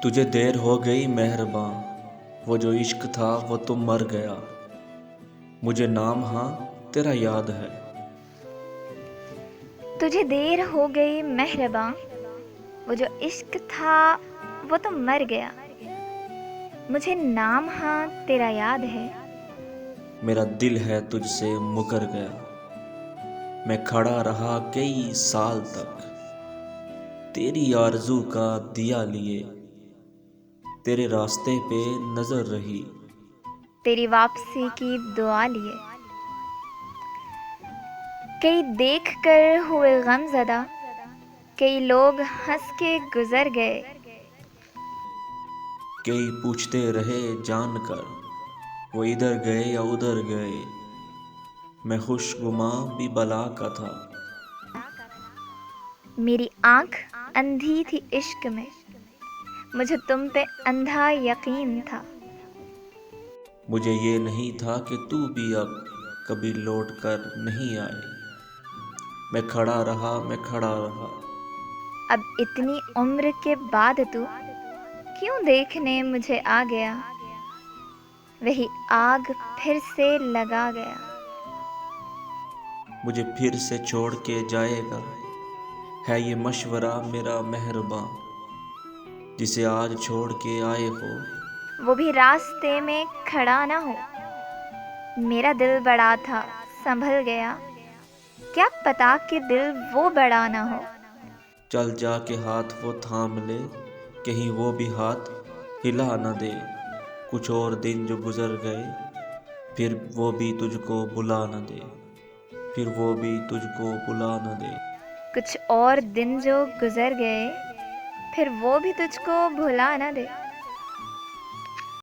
तुझे देर हो गई मेहरबां, वो जो इश्क था वो तो मर गया। मुझे नाम हाँ तेरा याद है। तुझे देर हो गई मेहरबां, वो जो इश्क था वो तो मर गया। मुझे नाम हाँ तेरा याद है। मेरा दिल है तुझसे मुकर गया। मैं खड़ा रहा कई साल तक, तेरी आरज़ू का दिया लिए, तेरे रास्ते पे नजर रही। तेरी वापसी की दुआ लिए, कई देख कर हुए गमज़दा, कई लोग हंस के गुजर गए। कई पूछते रहे जानकर, वो इधर गए या उधर गए। मैं खुशगुमा भी बला का था। मेरी आंख अंधी थी इश्क में, मुझे तुम पे अंधा यकीन था। मुझे ये नहीं था कि तू भी अब कभी लौट कर नहीं आए। मैं खड़ा रहा। अब इतनी उम्र के बाद तू क्यों देखने मुझे आ गया। वही आग फिर से लगा गया। मुझे फिर से छोड़ के जाएगा, है ये मशवरा मेरा मेहरबां। जिसे आज छोड़ के आए हो, वो भी रास्ते में खड़ा ना हो। मेरा दिल बड़ा था संभल गया, क्या पता कि दिल वो बड़ा ना हो। चल जा के हाथ वो थाम ले, कहीं वो भी हाथ हिला न दे। कुछ और दिन जो गुजर गए, फिर वो भी तुझको बुला न दे। फिर वो भी तुझको बुला न दे। कुछ और दिन जो गुजर गए, फिर वो भी तुझको भुला ना दे।